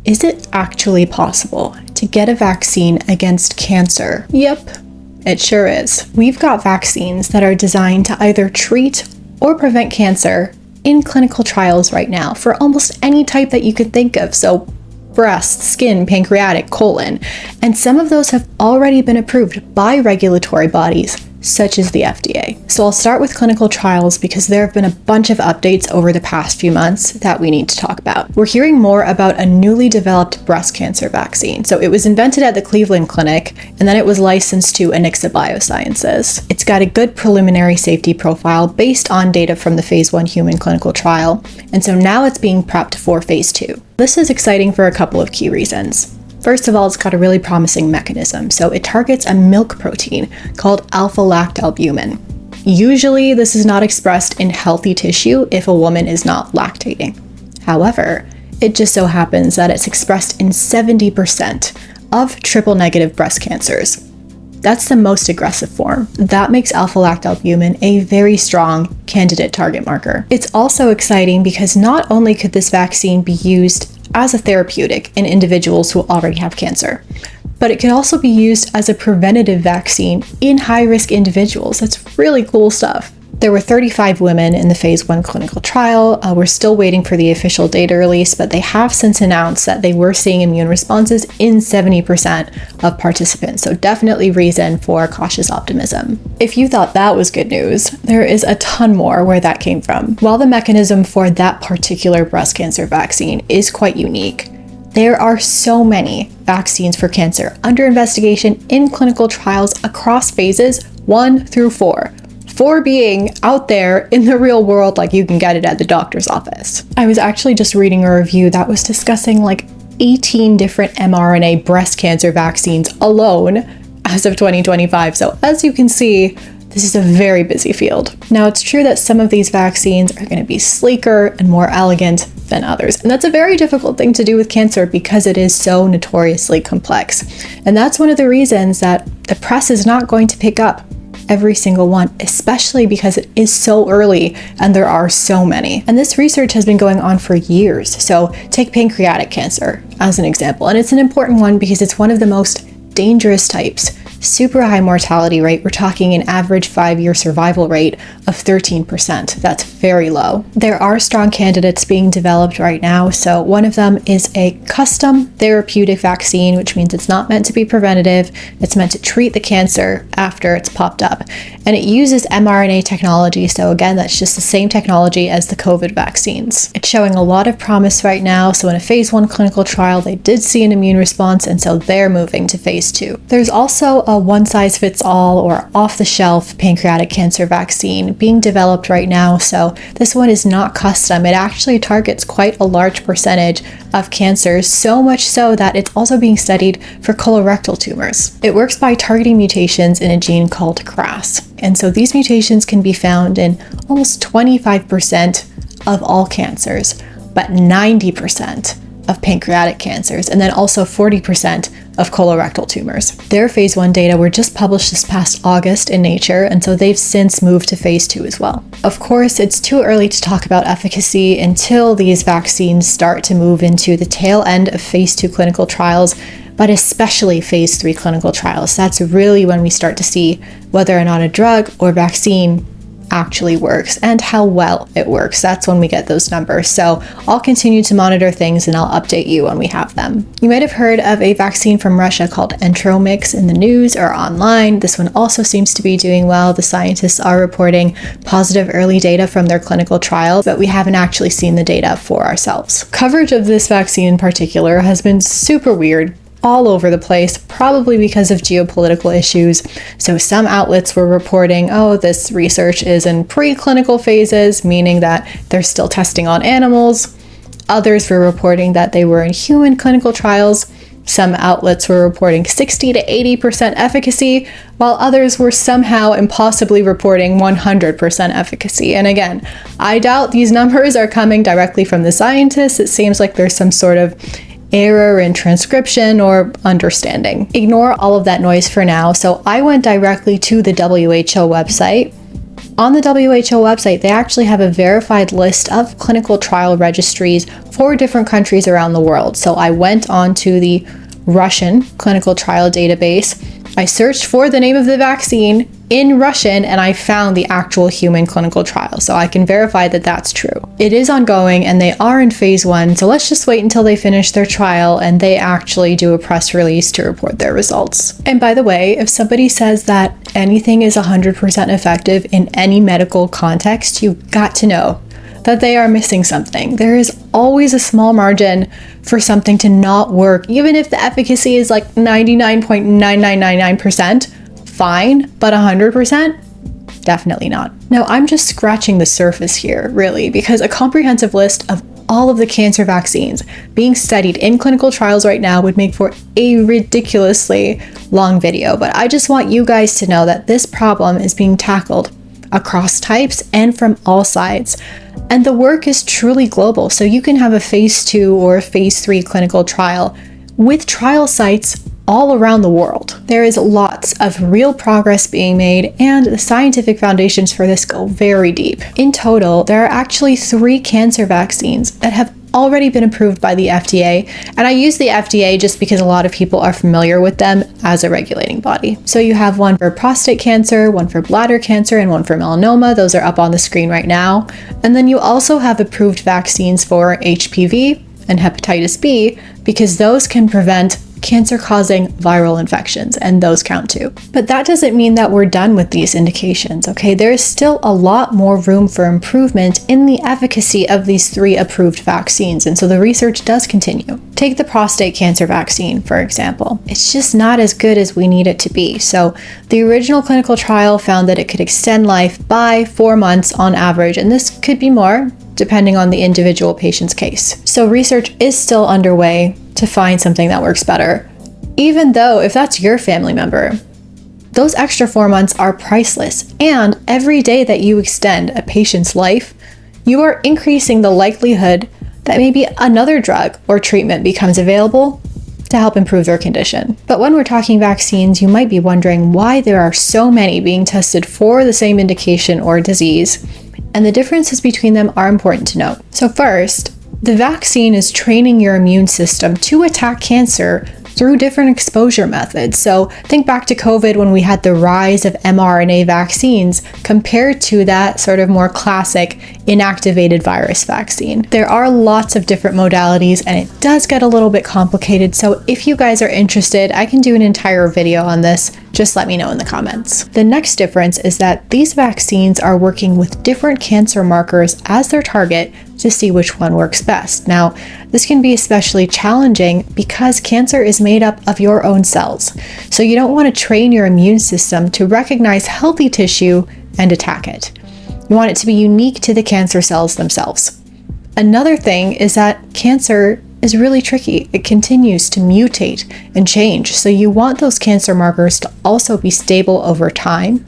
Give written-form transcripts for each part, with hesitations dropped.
Is it actually possible to get a vaccine against cancer? Yep, it sure is. We've got vaccines that are designed to either treat or prevent cancer in clinical trials right now for almost any type that you could think of. So breast, skin, pancreatic, colon. And some of those have already been approved by regulatory bodies, such as the FDA. So I'll start with clinical trials because there have been a bunch of updates over the past few months that we need to talk about. We're hearing more about a newly developed breast cancer vaccine. So it was invented at the Cleveland Clinic, and then it was licensed to Anixa Biosciences. It's got a good preliminary safety profile based on data from the phase 1 human clinical trial, and so now it's being prepped for phase 2. This is exciting for a couple of key reasons. First of all, it's got a really promising mechanism. So it targets a milk protein called alpha-lactalbumin. Usually, this is not expressed in healthy tissue if a woman is not lactating. However, it just so happens that it's expressed in 70% of triple-negative breast cancers. That's the most aggressive form. That makes alpha-lactalbumin a very strong candidate target marker. It's also exciting because not only could this vaccine be used as a therapeutic in individuals who already have cancer, but it can also be used as a preventative vaccine in high-risk individuals. That's really cool stuff. There were 35 women in the phase 1 clinical trial. We're still waiting for the official data release, but they have since announced that they were seeing immune responses in 70% of participants. So definitely reason for cautious optimism. If you thought that was good news, there is a ton more where that came from. While the mechanism for that particular breast cancer vaccine is quite unique, there are so many vaccines for cancer under investigation in clinical trials across phases 1 through 4. 4 being out there in the real world, like you can get it at the doctor's office. I was actually just reading a review that was discussing like 18 different mRNA breast cancer vaccines alone as of 2025. So as you can see, this is a very busy field. Now, it's true that some of these vaccines are going to be sleeker and more elegant than others. And that's a very difficult thing to do with cancer because it is so notoriously complex. And that's one of the reasons that the press is not going to pick up every single one, especially because it is so early and there are so many. And this research has been going on for years. So take pancreatic cancer as an example. And it's an important one because it's one of the most dangerous types. Super high mortality rate. We're talking an average 5-year survival rate of 13%. That's very low. There are strong candidates being developed right now. So one of them is a custom therapeutic vaccine, which means it's not meant to be preventative. It's meant to treat the cancer after it's popped up. And it uses mRNA technology. So again, that's just the same technology as the COVID vaccines. It's showing a lot of promise right now. So in a phase 1 clinical trial, they did see an immune response, and so they're moving to phase 2. There's also a one-size-fits-all or off-the-shelf pancreatic cancer vaccine being developed right now. So this one is not custom. It actually targets quite a large percentage of cancers, so much so that it's also being studied for colorectal tumors. It works by targeting mutations in a gene called KRAS. And so these mutations can be found in almost 25% of all cancers, but 90% of pancreatic cancers, and then also 40% of colorectal tumors. Their phase 1 data were just published this past August in Nature, and so they've since moved to phase 2 as well. Of course, it's too early to talk about efficacy until these vaccines start to move into the tail end of phase 2 clinical trials, but especially phase 3 clinical trials. That's really when we start to see whether or not a drug or vaccine actually works and how well it works. That's when we get those numbers. So I'll continue to monitor things and I'll update you when we have them. You might have heard of a vaccine from Russia called Entromix in the news or online. This one also seems to be doing well. The scientists are reporting positive early data from their clinical trials, but we haven't actually seen the data for ourselves. Coverage of this vaccine in particular has been super weird, all over the place, probably because of geopolitical issues. So some outlets were reporting, oh, this research is in preclinical phases, meaning that they're still testing on animals. Others were reporting that they were in human clinical trials. Some outlets were reporting 60 to 80% efficacy, while others were somehow impossibly reporting 100% efficacy. And again, I doubt these numbers are coming directly from the scientists. It seems like there's some sort of error in transcription or understanding. Ignore all of that noise for now. So I went directly to the WHO website On the WHO website, they actually have a verified list of clinical trial registries for different countries around the world. So I went onto the Russian clinical trial database. I searched for the name of the vaccine in Russian and I found the actual human clinical trial. So I can verify that that's true. It is ongoing and they are in phase 1. So let's just wait until they finish their trial and they actually do a press release to report their results. And by the way, if somebody says that anything is 100% effective in any medical context, you've got to know that they are missing something. There is always a small margin for something to not work, even if the efficacy is like 99.9999%, fine, but 100%? Definitely not. Now, I'm just scratching the surface here, really, because a comprehensive list of all of the cancer vaccines being studied in clinical trials right now would make for a ridiculously long video, but I just want you guys to know that this problem is being tackled across types and from all sides. And the work is truly global, so you can have a phase 2 or a phase 3 clinical trial with trial sites all around the world. There is lots of real progress being made, and the scientific foundations for this go very deep. In total, there are actually 3 cancer vaccines that have already been approved by the FDA, and I use the FDA just because a lot of people are familiar with them as a regulating body. So you have one for prostate cancer, one for bladder cancer, and one for melanoma. Those are up on the screen right now. And then you also have approved vaccines for HPV and hepatitis B because those can prevent cancer-causing viral infections, and those count too. But that doesn't mean that we're done with these indications, okay? There's still a lot more room for improvement in the efficacy of these 3 approved vaccines, and so the research does continue. Take the prostate cancer vaccine, for example. It's just not as good as we need it to be. So the original clinical trial found that it could extend life by 4 months on average, and this could be more, depending on the individual patient's case. So research is still underway to find something that works better. Even though, if that's your family member, those extra 4 months are priceless. And every day that you extend a patient's life, you are increasing the likelihood that maybe another drug or treatment becomes available to help improve their condition. But when we're talking vaccines, you might be wondering why there are so many being tested for the same indication or disease. And the differences between them are important to note. So first, the vaccine is training your immune system to attack cancer through different exposure methods. So think back to COVID when we had the rise of mRNA vaccines compared to that sort of more classic inactivated virus vaccine. There are lots of different modalities and it does get a little bit complicated. So if you guys are interested, I can do an entire video on this. Just let me know in the comments. The next difference is that these vaccines are working with different cancer markers as their target to see which one works best. Now, this can be especially challenging because cancer is made up of your own cells. So you don't want to train your immune system to recognize healthy tissue and attack it. You want it to be unique to the cancer cells themselves. Another thing is that cancer is really tricky. It continues to mutate and change. So you want those cancer markers to also be stable over time,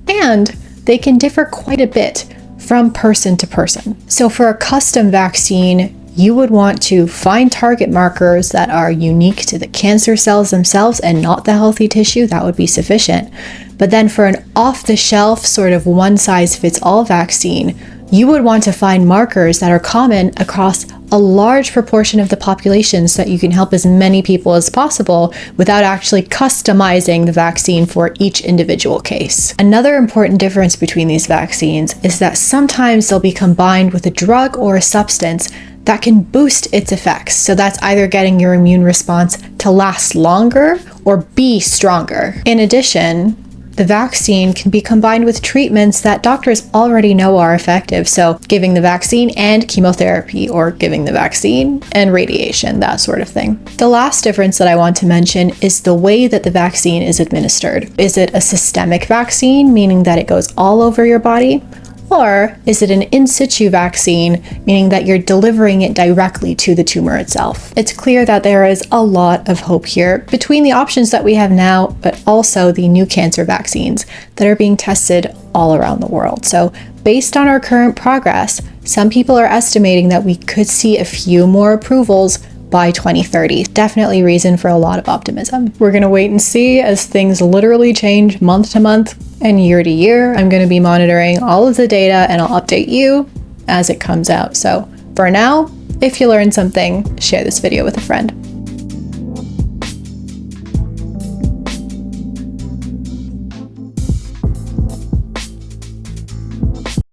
and they can differ quite a bit from person to person. So for a custom vaccine, you would want to find target markers that are unique to the cancer cells themselves and not the healthy tissue. That would be sufficient. But then for an off-the-shelf sort of one-size-fits-all vaccine, you would want to find markers that are common across a large proportion of the population so that you can help as many people as possible without actually customizing the vaccine for each individual case. Another important difference between these vaccines is that sometimes they'll be combined with a drug or a substance that can boost its effects. So that's either getting your immune response to last longer or be stronger. In addition, the vaccine can be combined with treatments that doctors already know are effective. So giving the vaccine and chemotherapy, or giving the vaccine and radiation, that sort of thing. The last difference that I want to mention is the way that the vaccine is administered. Is it a systemic vaccine, meaning that it goes all over your body? Or is it an in situ vaccine, meaning that you're delivering it directly to the tumor itself? It's clear that there is a lot of hope here between the options that we have now, but also the new cancer vaccines that are being tested all around the world. So based on our current progress, some people are estimating that we could see a few more approvals by 2030. Definitely reason for a lot of optimism. We're gonna wait and see as things literally change month to month. And year to year, I'm going to be monitoring all of the data and I'll update you as it comes out. So for now, if you learned something, share this video with a friend.